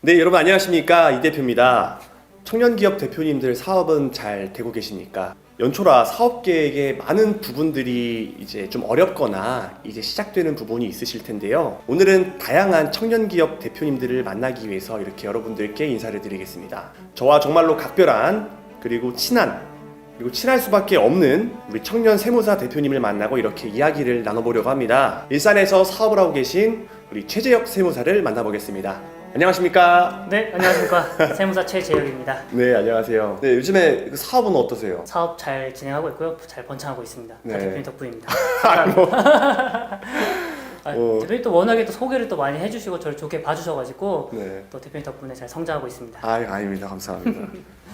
네, 여러분 안녕하십니까? 이 대표입니다. 청년기업 대표님들 사업은 잘 되고 계십니까? 연초라 사업계획에 많은 부분들이 이제 좀 어렵거나 이제 시작되는 부분이 있으실 텐데요. 오늘은 다양한 청년기업 대표님들을 만나기 위해서 이렇게 여러분들께 인사를 드리겠습니다. 저와 정말로 각별한 그리고 친할 수밖에 없는 우리 청년 세무사 대표님을 만나고 이렇게 이야기를 나눠보려고 합니다. 일산에서 사업을 하고 계신 우리 최재혁 세무사를 만나보겠습니다. 안녕하십니까? 네, 안녕하십니까. 세무사 최재혁입니다. 네, 안녕하세요. 네, 요즘에 사업은 어떠세요? 사업 잘 진행하고 있고요. 잘 번창하고 있습니다. 네. 다 대표님 덕분입니다. 뭐. 대표님 또 워낙에 또 소개를 또 많이 해주시고 저를 좋게 봐주셔가지고 네. 또 대표님 덕분에 잘 성장하고 있습니다. 아닙니다. 감사합니다.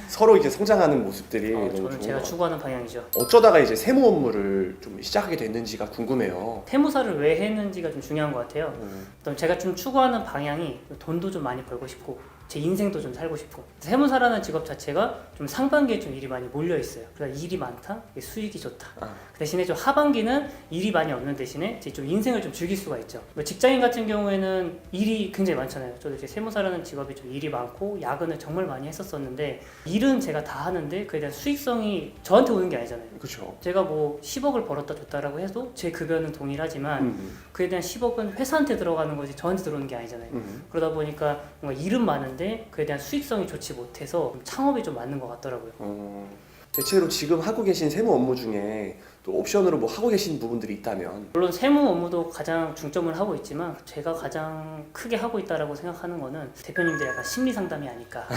서로 이제 성장하는 모습들이 너무 저는 좋은 제가 것 같아요. 추구하는 방향이죠. 어쩌다가 이제 세무 업무를 좀 시작하게 됐는지가 궁금해요. 세무사를 왜 했는지가 좀 중요한 것 같아요. 또 제가 좀 추구하는 방향이 돈도 좀 많이 벌고 싶고 제 인생도 좀 살고 싶고 세무사라는 직업 자체가 좀 상반기에 좀 일이 많이 몰려 있어요. 그래서 일이 많다, 수익이 좋다. 그 대신에 좀 하반기는 일이 많이 없는 대신에 좀 인생을 좀 즐길 수가 있죠. 직장인 같은 경우에는 일이 굉장히 많잖아요. 저도 이제 세무사라는 직업이 좀 일이 많고 야근을 정말 많이 했었었는데 일은 제가 다 하는데 그에 대한 수익성이 저한테 오는 게 아니잖아요. 그렇죠. 제가 뭐 10억을 벌었다 줬다라고 해도 제 급여는 동일하지만 그에 대한 10억은 회사한테 들어가는 거지 저한테 들어오는 게 아니잖아요. 그러다 보니까 뭔가 일은 많은데 그에 대한 수익성이 좋지 못해서 창업이 좀 맞는 것 같더라고요. 대체로 지금 하고 계신 세무 업무 중에 또 옵션으로 뭐 하고 계신 부분들이 있다면 물론 세무 업무도 가장 중점을 하고 있지만 제가 가장 크게 하고 있다라고 생각하는 거는 대표님들 약간 심리 상담이 아닐까.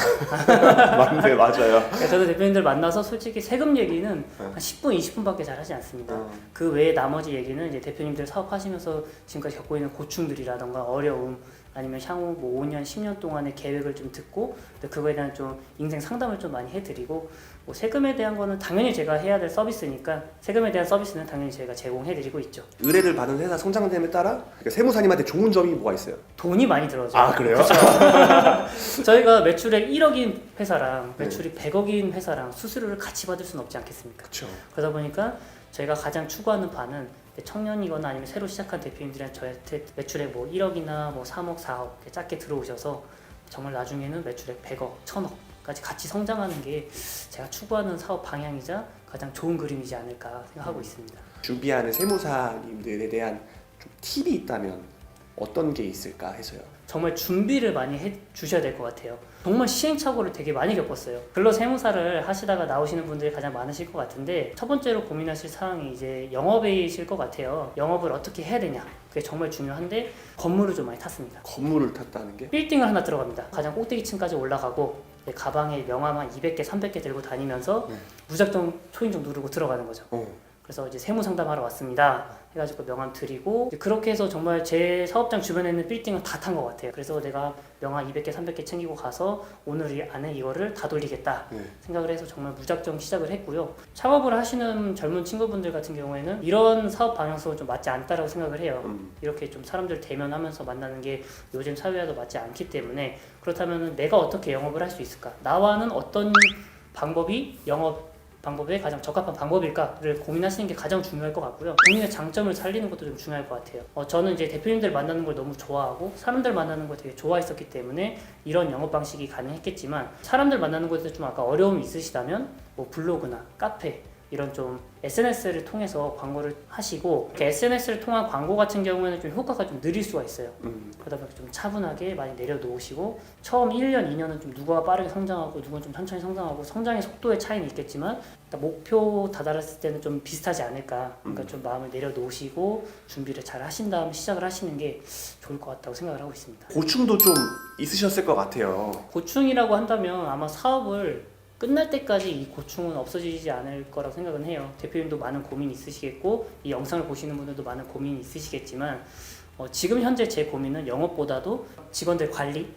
맞네, 맞아요. 저도 대표님들 만나서 솔직히 세금 얘기는 한 10분, 20분밖에 잘 하지 않습니다. 그 외에 나머지 얘기는 이제 대표님들 사업하시면서 지금까지 겪고 있는 고충들이라던가 어려움 아니면 향후 뭐 5년, 10년 동안의 계획을 좀 듣고 그거에 대한 좀 인생 상담을 좀 많이 해드리고 뭐 세금에 대한 거는 당연히 제가 해야 될 서비스니까 세금에 대한 서비스는 당연히 제가 제공해드리고 있죠. 의뢰를 받은 회사 성장됨에 따라 그러니까 세무사님한테 좋은 점이 뭐가 있어요? 돈이 많이 들어죠. 그래요? 저희가 매출액 1억인 회사랑 매출이 100억인 회사랑 수수료를 같이 받을 수는 없지 않겠습니까? 그렇죠. 그러다 보니까 저희가 가장 추구하는 바는 청년이거나 아니면 새로 시작한 대표님들은 저한테 매출액 뭐 1억이나 뭐 3억, 4억 이렇게 작게 들어오셔서 정말 나중에는 매출액 100억, 1000억까지 같이 성장하는 게 제가 추구하는 사업 방향이자 가장 좋은 그림이지 않을까 생각하고 있습니다. 준비하는 세무사님들에 대한 좀 팁이 있다면 어떤 게 있을까 해서요. 정말 준비를 많이 해주셔야 될 것 같아요. 정말 시행착오를 되게 많이 겪었어요. 근로 세무사를 하시다가 나오시는 분들이 가장 많으실 것 같은데 첫 번째로 고민하실 사항이 이제 영업이실 것 같아요. 영업을 어떻게 해야 되냐 그게 정말 중요한데 건물을 좀 많이 탔습니다. 건물을 탔다는 게? 빌딩을 하나 들어갑니다. 가장 꼭대기층까지 올라가고 가방에 명함 한 200개, 300개 들고 다니면서 무작정 초인종 누르고 들어가는 거죠. 그래서 이제 세무 상담하러 왔습니다 해가지고 명함 드리고 그렇게 해서 정말 제 사업장 주변에 있는 빌딩은 다 탄 것 같아요. 그래서 내가 명함 200개, 300개 챙기고 가서 오늘 안에 이거를 다 돌리겠다 생각을 해서 정말 무작정 시작을 했고요. 창업을 하시는 젊은 친구분들 같은 경우에는 이런 사업 방향성은 좀 맞지 않다라고 생각을 해요. 이렇게 좀 사람들 대면하면서 만나는 게 요즘 사회와도 맞지 않기 때문에 그렇다면 내가 어떻게 영업을 할 수 있을까? 나와는 어떤 방법이 영업 방법에 가장 적합한 방법일까를 고민하시는 게 가장 중요할 것 같고요. 본인의 장점을 살리는 것도 좀 중요할 것 같아요. 저는 이제 대표님들 만나는 걸 너무 좋아하고 사람들 만나는 걸 되게 좋아했었기 때문에 이런 영업 방식이 가능했겠지만 사람들 만나는 것에 좀 아까 어려움이 있으시다면 뭐 블로그나 카페 이런 좀 SNS를 통해서 광고를 하시고 SNS를 통한 광고 같은 경우에는 좀 효과가 좀 느릴 수가 있어요. 그러다 보니까 좀 차분하게 많이 내려놓으시고 처음 1년, 2년은 좀 누가 빠르게 성장하고 누구는 좀 천천히 성장하고 성장의 속도의 차이는 있겠지만 목표 다다랐을 때는 좀 비슷하지 않을까. 그러니까 좀 마음을 내려놓으시고 준비를 잘 하신 다음 시작을 하시는 게 좋을 것 같다고 생각을 하고 있습니다. 고충도 좀 있으셨을 것 같아요. 고충이라고 한다면 아마 사업을 끝날 때까지 이 고충은 없어지지 않을 거라고 생각은 해요. 대표님도 많은 고민이 있으시겠고 이 영상을 보시는 분들도 많은 고민이 있으시겠지만 지금 현재 제 고민은 영업보다도 직원들 관리,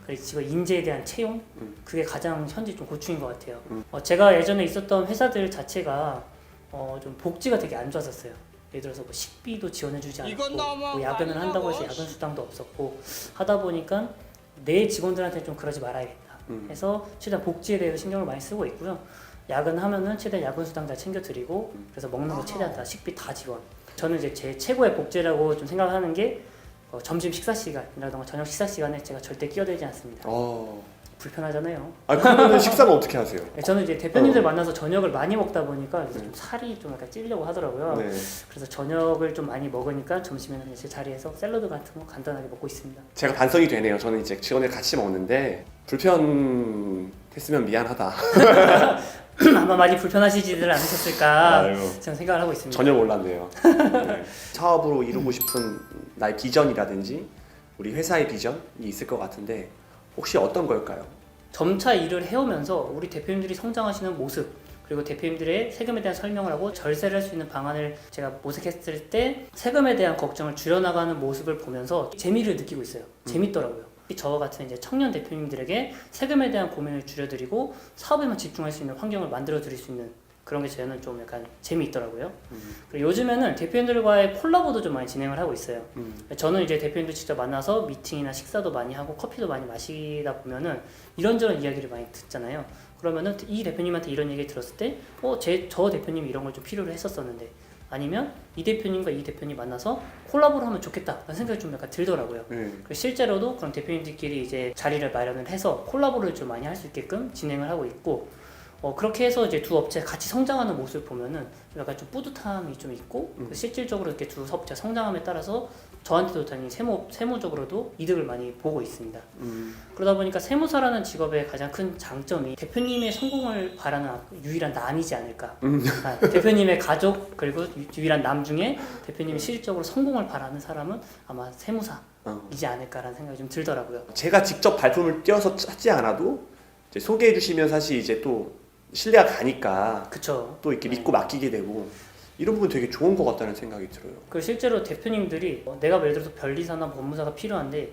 그리고 직원 인재에 대한 채용 그게 가장 현재 좀 고충인 것 같아요. 제가 예전에 있었던 회사들 자체가 좀 복지가 되게 안 좋았었어요. 예를 들어서 뭐 식비도 지원해주지 않았고 뭐 야근을 한다고 해서 야근 수당도 없었고 하다 보니까 내 직원들한테 좀 그러지 말아야겠다 해서 최대한 복지에 대해서 신경을 많이 쓰고 있고요. 야근하면은 최대한 야근 수당 다 챙겨드리고 그래서 먹는 거 최대한 다 식비 다 지원. 저는 이제 제 최고의 복제라고 좀 생각하는 게 점심 식사 시간이라던가 저녁 식사 시간에 제가 절대 끼어들지 않습니다. 불편하잖아요. 그러면 식사는 어떻게 하세요? 네, 저는 이제 대표님들 만나서 저녁을 많이 먹다 보니까 이제 좀 살이 좀 약간 찌려고 하더라고요. 네. 그래서 저녁을 좀 많이 먹으니까 점심에는 제 자리에서 샐러드 같은 거 간단하게 먹고 있습니다. 제가 반성이 되네요. 저는 이제 직원들 같이 먹는데 불편했으면 미안하다. 아마 많이 불편하시지들 않으셨을까 아유. 저는 생각을 하고 있습니다. 전혀 몰랐네요. 네. 사업으로 이루고 싶은 나의 비전이라든지 우리 회사의 비전이 있을 것 같은데 혹시 어떤 걸까요? 점차 일을 해오면서 우리 대표님들이 성장하시는 모습 그리고 대표님들의 세금에 대한 설명을 하고 절세를 할 수 있는 방안을 제가 모색했을 때 세금에 대한 걱정을 줄여나가는 모습을 보면서 재미를 느끼고 있어요. 재밌더라고요. 저와 같은 이제 청년 대표님들에게 세금에 대한 고민을 줄여드리고 사업에만 집중할 수 있는 환경을 만들어 드릴 수 있는 그런 게 저는 좀 약간 재미있더라고요. 그리고 요즘에는 대표님들과의 콜라보도 좀 많이 진행을 하고 있어요. 저는 이제 대표님들 직접 만나서 미팅이나 식사도 많이 하고 커피도 많이 마시다 보면은 이런저런 이야기를 많이 듣잖아요. 그러면은 이 대표님한테 이런 얘기 들었을 때, 저 대표님이 이런 걸 좀 필요로 했었었는데, 아니면 이 대표님과 이 대표님 만나서 콜라보를 하면 좋겠다라는 생각이 좀 약간 들더라고요. 그래서 실제로도 그런 대표님들끼리 이제 자리를 마련을 해서 콜라보를 좀 많이 할 수 있게끔 진행을 하고 있고, 그렇게 해서 이제 두 업체 같이 성장하는 모습을 보면은 약간 좀 뿌듯함이 좀 있고 실질적으로 이렇게 두 업체 성장함에 따라서 저한테도 당연히 세무적으로도 이득을 많이 보고 있습니다. 그러다 보니까 세무사라는 직업의 가장 큰 장점이 대표님의 성공을 바라는 유일한 남이지 않을까. 대표님의 가족 그리고 유일한 남 중에 대표님이 실질적으로 성공을 바라는 사람은 아마 세무사이지 않을까라는 생각이 좀 들더라고요. 제가 직접 발품을 띄어서 하지 않아도 이제 소개해 주시면 사실 이제 또 신뢰가 가니까 그쵸. 또 이렇게 믿고 맡기게 되고 이런 부분 되게 좋은 것 같다는 생각이 들어요. 그 실제로 대표님들이 내가 예를 들어서 변리사나 법무사가 필요한데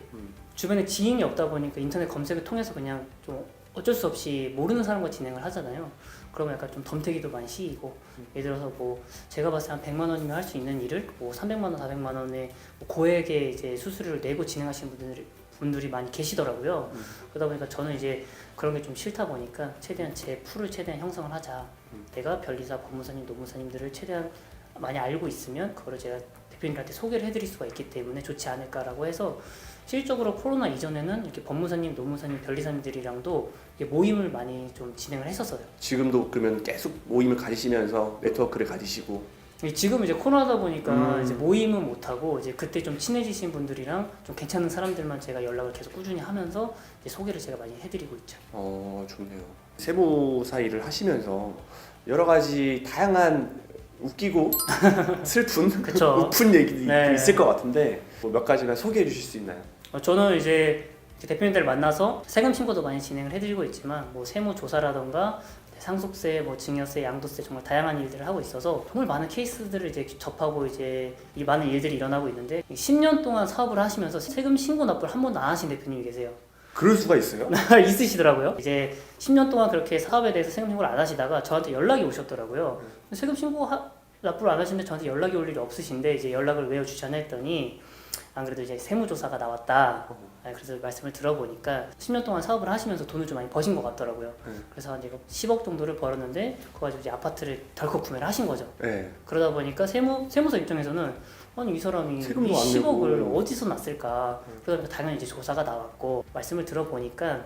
주변에 지인이 없다 보니까 인터넷 검색을 통해서 그냥 좀 어쩔 수 없이 모르는 사람과 진행을 하잖아요. 그러면 약간 좀 덤태기도 많이 씌이고 예를 들어서 뭐 제가 봤을 때 한 100만 원이면 할 수 있는 일을 뭐 300만 원, 400만 원의 고액의 이제 수수료를 내고 진행하시는 분들이 많이 계시더라고요. 그러다 보니까 저는 이제 그런 게 좀 싫다 보니까 최대한 제 풀을 최대한 형성을 하자. 내가 변리사, 법무사님, 노무사님들을 최대한 많이 알고 있으면 그거를 제가 대표님들한테 소개를 해드릴 수가 있기 때문에 좋지 않을까라고 해서 실질적으로 코로나 이전에는 이렇게 법무사님, 노무사님, 변리사님들이랑도 이렇게 모임을 많이 좀 진행을 했었어요. 지금도 그러면 계속 모임을 가지시면서 네트워크를 가지시고 지금 이제 코로나다 보니까 이제 모임은 못 하고 이제 그때 좀 친해지신 분들이랑 좀 괜찮은 사람들만 제가 연락을 계속 꾸준히 하면서 이제 소개를 제가 많이 해드리고 있죠. 좋네요. 세무사 일을 하시면서 여러 가지 다양한 웃기고 슬픈 그쵸. 우픈 얘기도 네. 있을 것 같은데 뭐 몇 가지만 소개해 주실 수 있나요? 저는 이제 대표님들 만나서 세금 신고도 많이 진행을 해드리고 있지만 뭐 세무 조사라던가 상속세, 뭐 증여세, 양도세 정말 다양한 일들을 하고 있어서 정말 많은 케이스들을 이제 접하고 이제 이 많은 일들이 일어나고 있는데 10년 동안 사업을 하시면서 세금 신고 납부를 한 번도 안 하신 대표님이 계세요. 그럴 수가 있어요? 있으시더라고요. 이제 10년 동안 그렇게 사업에 대해서 세금 신고를 안 하시다가 저한테 연락이 오셨더라고요. 세금 신고 납부를 안 하시는데 저한테 연락이 올 일이 없으신데 이제 연락을 왜 주셨나 했더니 안 그래도 이제 세무조사가 나왔다. 그래서 말씀을 들어보니까 10년 동안 사업을 하시면서 돈을 좀 많이 버신 것 같더라고요. 그래서 이제 10억 정도를 벌었는데 그거 가지고 이제 아파트를 덜컥 구매를 하신 거죠. 네. 그러다 보니까 세무사 입장에서는 아니 이 사람이 이 세금도 안 10억을 내고. 어디서 났을까? 그러다 보니까 당연히 이제 조사가 나왔고 말씀을 들어보니까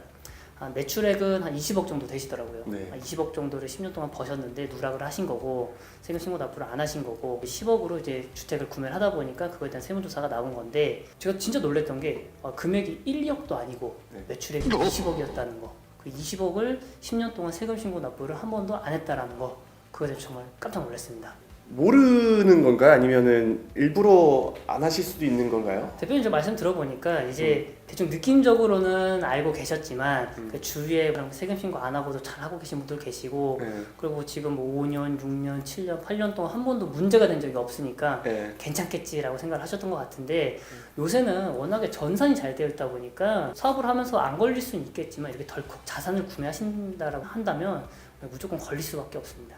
매출액은 한 20억 정도 되시더라고요. 네. 20억 정도를 10년 동안 버셨는데 누락을 하신 거고 세금 신고 납부를 안 하신 거고 10억으로 이제 주택을 구매를 하다 보니까 그거에 대한 세무조사가 나온 건데 제가 진짜 놀랬던 게 금액이 1, 2억도 아니고 네. 매출액이 20억이었다는 거. 그 20억을 10년 동안 세금 신고 납부를 한 번도 안 했다라는 거. 그거에 대해서 정말 깜짝 놀랐습니다. 모르는 건가요? 아니면은 일부러 안 하실 수도 있는 건가요? 대표님 저 말씀 들어보니까 이제 대충 느낌적으로는 알고 계셨지만 그 주위에 그럼 세금 신고 안 하고도 잘 하고 계신 분들 계시고 네. 그리고 지금 뭐 5년, 6년, 7년, 8년 동안 한 번도 문제가 된 적이 없으니까 네. 괜찮겠지라고 생각을 하셨던 것 같은데 요새는 워낙에 전산이 잘 되어 있다 보니까 사업을 하면서 안 걸릴 수는 있겠지만 이렇게 덜컥 자산을 구매하신다라고 한다면 무조건 걸릴 수밖에 없습니다.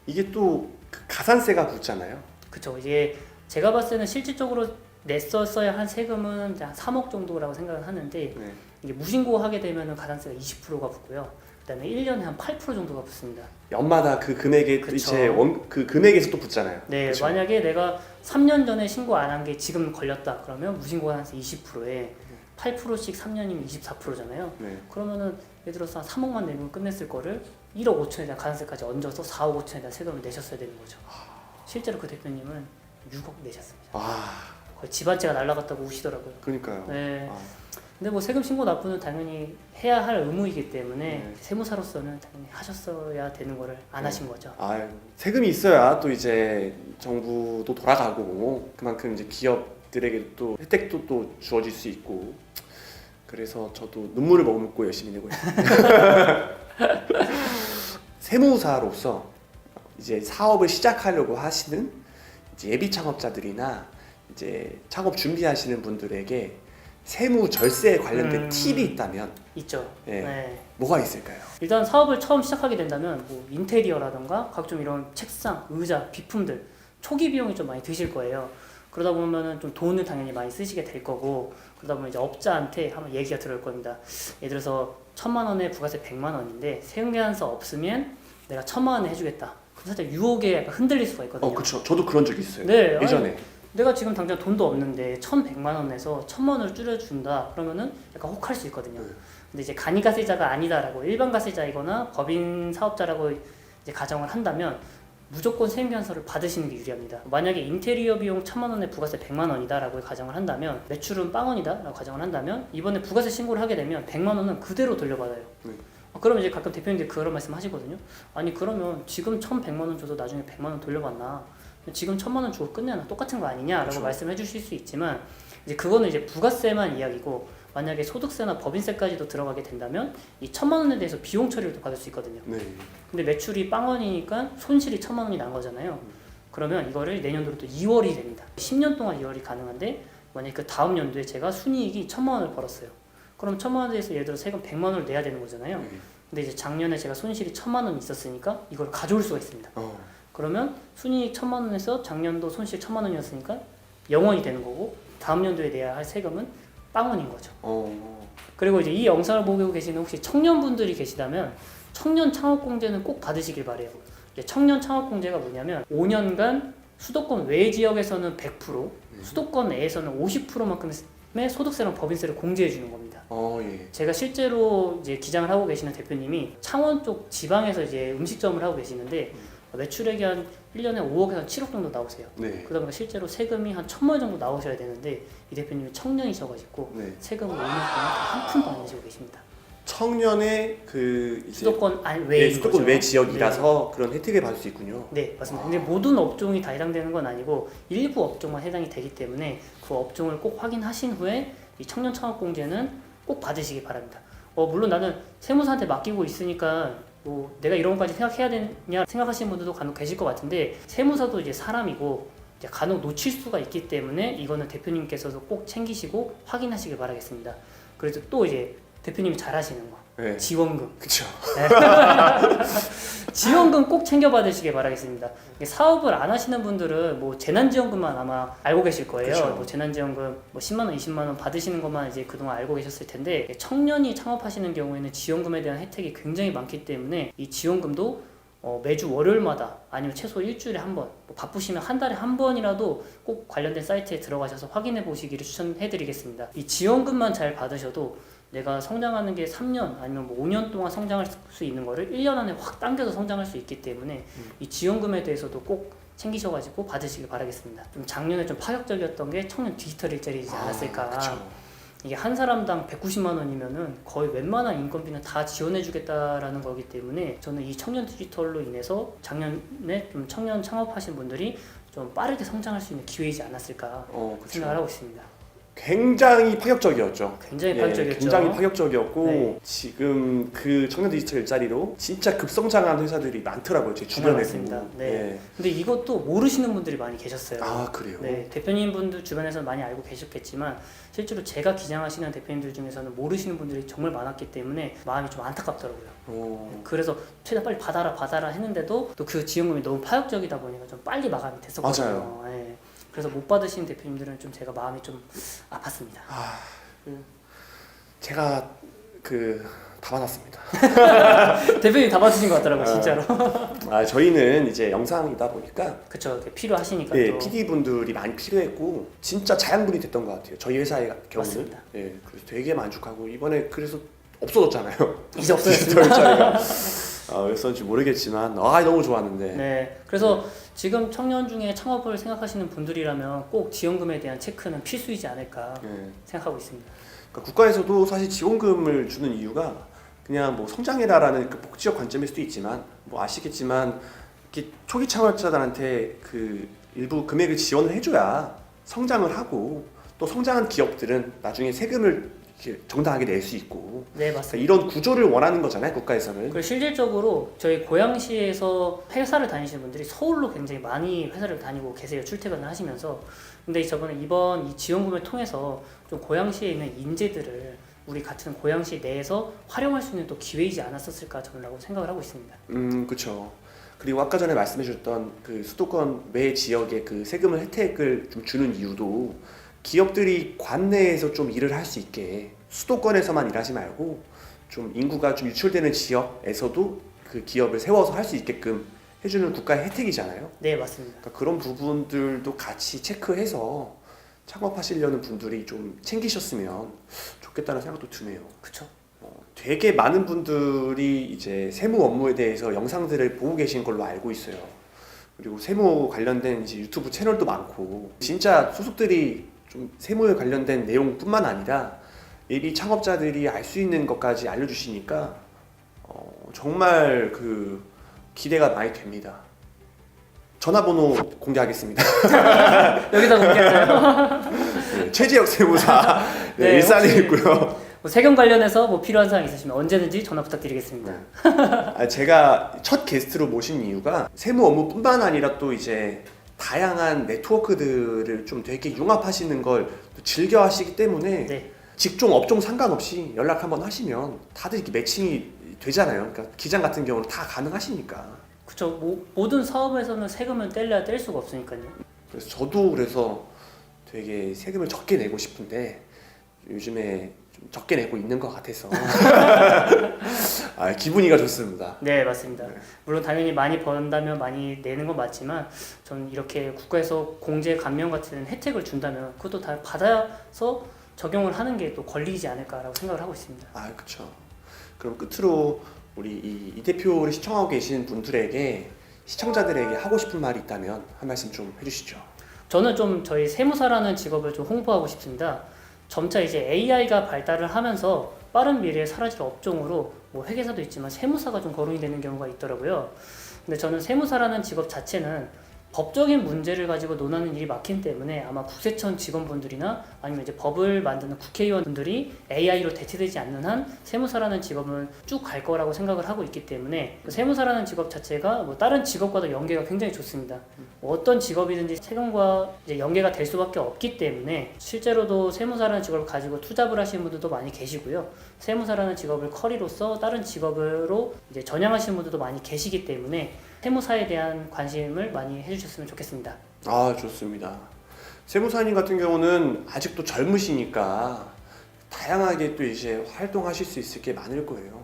이게 또 가산세가 붙잖아요. 그쵸. 이제 제가 봤을 때는 실질적으로 냈었어야 한 세금은 한 3억 정도라고 생각을 하는데 네. 이게 무신고하게 되면 가산세가 20%가 붙고요. 그다음에 1년에 한 8% 정도가 붙습니다. 연마다 그 금액에 그쵸. 이제 그 금액에서 또 붙잖아요. 네, 그쵸? 만약에 내가 3년 전에 신고 안 한 게 지금 걸렸다 그러면 무신고가세 20%에 8%씩 3년이면 24%잖아요. 네. 그러면은 예를 들어서 한 3억만 내면 끝냈을 거를 1억 5천에 대한 가산세까지 얹어서 4억 5천에 대한 세금을 내셨어야 되는 거죠. 실제로 그 대표님은 6억 내셨습니다. 거의 집안채가 날라갔다고 우시더라고요. 그러니까요. 네. 근데 뭐 세금 신고 납부는 당연히 해야 할 의무이기 때문에 세무사로서는 당연히 하셨어야 되는 거를 안 하신 거죠. 세금이 있어야 또 이제 정부도 돌아가고 그만큼 이제 기업들에게 또 혜택도 또 주어질 수 있고 그래서 저도 눈물을 머금고 열심히 내고 있습니다. 세무사로서 이제 사업을 시작하려고 하시는 이제 예비 창업자들이나 이제 창업 준비하시는 분들에게 세무 절세에 관련된 팁이 있다면 있죠. 네. 네. 뭐가 있을까요? 일단 사업을 처음 시작하게 된다면 뭐 인테리어라던가 각종 이런 책상, 의자, 비품들 초기 비용이 좀 많이 드실 거예요. 그러다 보면은 좀 돈을 당연히 많이 쓰시게 될 거고 그러다 보면 이제 업자한테 한번 얘기가 들어올 겁니다. 예를 들어서 1,000만 원에 부가세 100만 원인데 세금계산서 없으면 내가 1,000만 원에 해주겠다. 그럼 살짝 유혹에 약간 흔들릴 수가 있거든요. 그렇죠. 저도 그런 적이 있어요. 네, 예전에. 아니, 내가 지금 당장 돈도 없는데 1,100만 원 내서 1,000만 원을 줄여준다 그러면은 약간 혹할 수 있거든요. 근데 이제 간이가세자가 아니다라고 일반 가세자이거나 법인 사업자라고 이제 가정을 한다면 무조건 세금계산서를 받으시는 게 유리합니다. 만약에 인테리어 비용 1,000만 원에 부가세 100만 원이다라고 가정을 한다면 매출은 빵원이다라고 가정을 한다면 이번에 부가세 신고를 하게 되면 100만 원은 그대로 돌려받아요. 그러면 이제 가끔 대표님들이 그런 말씀 하시거든요. 아니 그러면 지금 1,100만 원 줘도 나중에 100만 원 돌려받나? 지금 1,000만 원 주고 끝내나 똑같은 거 아니냐라고 그렇죠. 말씀해 주실 수 있지만 이제 그거는 이제 부가세만 이야기고 만약에 소득세나 법인세까지도 들어가게 된다면 이 1,000만 원에 대해서 비용 처리를 또 받을 수 있거든요. 네. 근데 매출이 빵원이니까 손실이 1,000만 원이 난 거잖아요. 그러면 이거를 내년도로 또 2월이 됩니다. 10년 동안 2월이 가능한데 만약에 그 다음 연도에 제가 순이익이 1,000만 원을 벌었어요. 그럼 1,000만 원에 대해서 예를 들어 세금 100만 원을 내야 되는 거잖아요. 근데 이제 작년에 제가 손실이 1,000만 원이 있었으니까 이걸 가져올 수가 있습니다. 그러면 순이익 1,000만 원에서 작년도 손실 1,000만 원이었으니까 0원이 되는 거고 다음 연도에 내야 할 세금은 빵원인 거죠. 그리고 이제 이 영상을 보고 계시는 혹시 청년분들이 계시다면 청년 창업공제는 꼭 받으시길 바래요. 청년 창업공제가 뭐냐면 5년간 수도권 외 지역에서는 100%, 수도권 내에서는 50%만큼의 소득세랑 법인세를 공제해 주는 겁니다. 예. 제가 실제로 이제 기장을 하고 계시는 대표님이 창원 쪽 지방에서 이제 음식점을 하고 계시는데 매출액이 한 1년에 5억에서 7억 정도 나오세요. 네. 그러다 보니까 실제로 세금이 한 1,000만 원 정도 나오셔야 되는데 이 대표님이 청년이셔가지고 네. 세금을 5년 동안 한 푼도 안 내시고 계십니다. 청년의 그 이제 수도권 외인 수도권 거죠. 외 지역이라서 그런 혜택을 받을 수 있군요. 네, 맞습니다. 근데 모든 업종이 다 해당되는 건 아니고 일부 업종만 해당이 되기 때문에 그 업종을 꼭 확인하신 후에 이 청년 창업공제는 꼭 받으시기 바랍니다. 물론 나는 세무사한테 맡기고 있으니까 뭐 내가 이런 것까지 생각해야 되냐 생각하시는 분들도 간혹 계실 것 같은데 세무사도 이제 사람이고 이제 간혹 놓칠 수가 있기 때문에 이거는 대표님께서도 꼭 챙기시고 확인하시길 바라겠습니다. 그래서 또 이제 대표님이 잘하시는 거 네. 지원금. 그렇죠. 지원금 꼭 챙겨 받으시길 바라겠습니다. 사업을 안 하시는 분들은 뭐 재난지원금만 아마 알고 계실 거예요. 그쵸. 뭐 재난지원금 뭐 10만 원, 20만 원 받으시는 것만 이제 그동안 알고 계셨을 텐데 청년이 창업하시는 경우에는 지원금에 대한 혜택이 굉장히 많기 때문에 이 지원금도 매주 월요일마다 아니면 최소 일주일에 한 번, 뭐 바쁘시면 한 달에 한 번이라도 꼭 관련된 사이트에 들어가셔서 확인해 보시기를 추천해 드리겠습니다. 이 지원금만 잘 받으셔도 내가 성장하는 게 3년 아니면 뭐 5년 동안 성장할 수 있는 거를 1년 안에 확 당겨서 성장할 수 있기 때문에 이 지원금에 대해서도 꼭 챙기셔가지고 받으시길 바라겠습니다. 좀 작년에 좀 파격적이었던 게 청년 디지털 일자리이지 않았을까. 이게 한 사람당 190만 원이면은 거의 웬만한 인건비는 다 지원해주겠다라는 거기 때문에 저는 이 청년 디지털로 인해서 작년에 좀 청년 창업하신 분들이 좀 빠르게 성장할 수 있는 기회이지 않았을까 생각을 하고 있습니다. 굉장히 파격적이었죠. 굉장히 파격적이었죠. 굉장히 파격적이었고 네. 지금 그 청년 디지털 일자리로 진짜 급성장한 회사들이 많더라고요. 제 주변에도. 맞습니다. 네. 근데 이것도 모르시는 분들이 많이 계셨어요. 그래요? 네, 대표님 분들 주변에서 많이 알고 계셨겠지만 실제로 제가 기장하시는 대표님들 중에서는 모르시는 분들이 정말 많았기 때문에 마음이 좀 안타깝더라고요. 그래서 최대한 빨리 받아라 했는데도 또 그 지원금이 너무 파격적이다 보니까 좀 빨리 마감이 됐었거든요. 맞아요. 네. 그래서 못 받으신 대표님들은 좀 제가 마음이 좀 아팠습니다. 제가 그 다 받았습니다. 대표님 다 받으신 것 같더라고요, 아. 진짜로. 저희는 이제 영상이다 보니까 그쵸, 필요하시니까 네, 또. PD 분들이 많이 필요했고 진짜 자양분이 됐던 것 같아요. 저희 회사의 경우는. 맞습니다. 네, 그래서 되게 만족하고 이번에 그래서 없어졌잖아요. 이제 없어졌습니다. 디지털 자리가. 왜 썼는지 모르겠지만 너무 좋았는데. 네, 그래서 지금 청년 중에 창업을 생각하시는 분들이라면 꼭 지원금에 대한 체크는 필수이지 않을까 네. 생각하고 있습니다. 그러니까 국가에서도 사실 지원금을 주는 이유가 그냥 뭐 성장해라라는 그 복지적 관점일 수도 있지만 뭐 아시겠지만 이렇게 초기 창업자들한테 그 일부 금액을 지원을 해줘야 성장을 하고 또 성장한 기업들은 나중에 세금을 이렇게 정당하게 낼 수 있고 네, 그러니까 맞습니다. 이런 구조를 원하는 거잖아요 국가에서는. 그리고 실질적으로 저희 고양시에서 회사를 다니시는 분들이 서울로 굉장히 많이 회사를 다니고 계세요. 출퇴근을 하시면서. 근데 저번에 이번 이 지원금을 통해서 좀 고양시에 있는 인재들을 우리 같은 고양시 내에서 활용할 수 있는 또 기회이지 않았었을까 저는라고 생각을 하고 있습니다. 그렇죠. 그리고 아까 전에 말씀해주셨던 그 수도권 외 지역의 그 세금을 혜택을 좀 주는 이유도 기업들이 관내에서 좀 일을 할 수 있게 수도권에서만 일하지 말고 좀 인구가 좀 유출되는 지역에서도 그 기업을 세워서 할 수 있게끔 해주는 국가의 혜택이잖아요. 네, 맞습니다. 그러니까 그런 부분들도 같이 체크해서 창업하시려는 분들이 좀 챙기셨으면 좋겠다는 생각도 드네요. 그쵸. 되게 많은 분들이 이제 세무 업무에 대해서 영상들을 보고 계신 걸로 알고 있어요. 그리고 세무 관련된 이제 유튜브 채널도 많고 진짜 소속들이 좀 세무에 관련된 내용뿐만 아니라 예비 창업자들이 알 수 있는 것까지 알려주시니까 정말 그 기대가 많이 됩니다. 전화번호 공개하겠습니다. 여기다 공개할까요? 네, 최지혁 세무사 네, 일산에 혹시 있고요. 뭐 세금 관련해서 뭐 필요한 사항 있으시면 언제든지 전화 부탁드리겠습니다. 제가 첫 게스트로 모신 이유가 세무 업무뿐만 아니라 또 이제 다양한 네트워크들을 좀 되게 융합하시는 걸 즐겨 하시기 때문에 네, 직종, 업종 상관없이 연락 한번 하시면 다들 이렇게 매칭이 되잖아요. 그러니까 기장 같은 경우는 다 가능하시니까. 그쵸. 모든 사업에서는 세금을 뗄래야 뗄 수가 없으니까요. 그래서 저도 그래서 되게 세금을 적게 내고 싶은데 요즘에 좀 적게 내고 있는 것 같아서 기분이가 좋습니다. 네, 맞습니다. 네. 물론 당연히 많이 번다면 많이 내는 건 맞지만 저는 이렇게 국가에서 공제 감면 같은 혜택을 준다면 그것도 다 받아서 적용을 하는 게 또 권리이지 않을까라고 생각을 하고 있습니다. 그렇죠. 그럼 끝으로 우리 이 대표를 시청하고 계신 분들에게 시청자들에게 하고 싶은 말이 있다면 한 말씀 좀 해주시죠. 저는 좀 저희 세무사라는 직업을 좀 홍보하고 싶습니다. 점차 이제 AI가 발달을 하면서 빠른 미래에 사라질 업종으로 뭐 회계사도 있지만 세무사가 좀 거론이 되는 경우가 있더라고요. 근데 저는 세무사라는 직업 자체는 법적인 문제를 가지고 논하는 일이 많기 때문에 아마 국세청 직원분들이나 아니면 이제 법을 만드는 국회의원분들이 AI로 대체되지 않는 한 세무사라는 직업은 쭉 갈 거라고 생각을 하고 있기 때문에 세무사라는 직업 자체가 뭐 다른 직업과도 연계가 굉장히 좋습니다. 어떤 직업이든지 세금과 이제 연계가 될 수밖에 없기 때문에 실제로도 세무사라는 직업을 가지고 투잡을 하시는 분들도 많이 계시고요. 세무사라는 직업을 커리로서 다른 직업으로 이제 전향하시는 분들도 많이 계시기 때문에 세무사에 대한 관심을 많이 해주셨으면 좋겠습니다. 좋습니다. 세무사님 같은 경우는 아직도 젊으시니까 다양하게 또 이제 활동하실 수 있을 게 많을 거예요.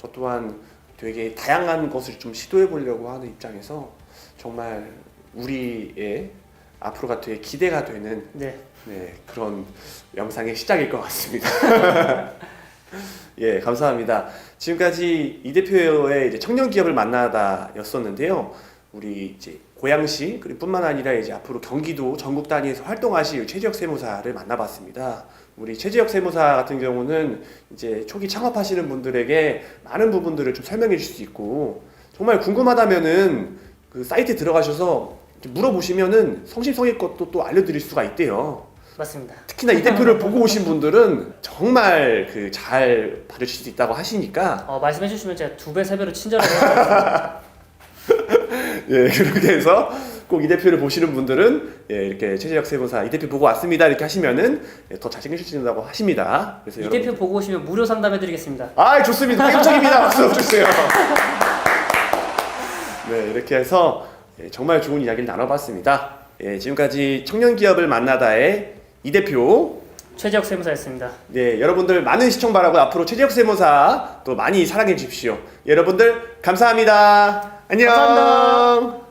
저 또한 되게 다양한 것을 좀 시도해 보려고 하는 입장에서 정말 우리의 앞으로가 되게 기대가 되는 네, 그런 영상의 시작일 것 같습니다. 예, 감사합니다. 지금까지 이 대표의 이제 청년 기업을 만나다였었는데요. 우리 이제 고양시 그리고 뿐만 아니라 이제 앞으로 경기도 전국 단위에서 활동하실 최지혁 세무사를 만나봤습니다. 우리 최지혁 세무사 같은 경우는 이제 초기 창업하시는 분들에게 많은 부분들을 좀 설명해 줄 수 있고 정말 궁금하다면은 그 사이트에 들어가셔서 물어보시면은 성심성의껏 또 알려드릴 수가 있대요. 맞습니다. 특히나 이 대표를 보고 오신 분들은 정말 그 잘 봐주실 수 있다고 하시니까 말씀해 주시면 제가 2배, 3배로 친절하게 해드리겠습니다. 예, 그렇게 해서 꼭 이 대표를 보시는 분들은 이렇게 최재혁 세무사 이 대표 보고 왔습니다 이렇게 하시면은 더 잘생기신다고 하십니다. 그래서 이 여러분 대표 보고 오시면 무료 상담해드리겠습니다. 좋습니다. 파격적입니다. 박수 주세요. 네, 이렇게 해서 정말 좋은 이야기를 나눠봤습니다. 지금까지 청년 기업을 만나다의 이 대표 최재혁 세무사였습니다. 네, 여러분들 많은 시청 바라고 앞으로 최재혁 세무사 또 많이 사랑해 주십시오. 여러분들 감사합니다. 안녕. 감사합니다.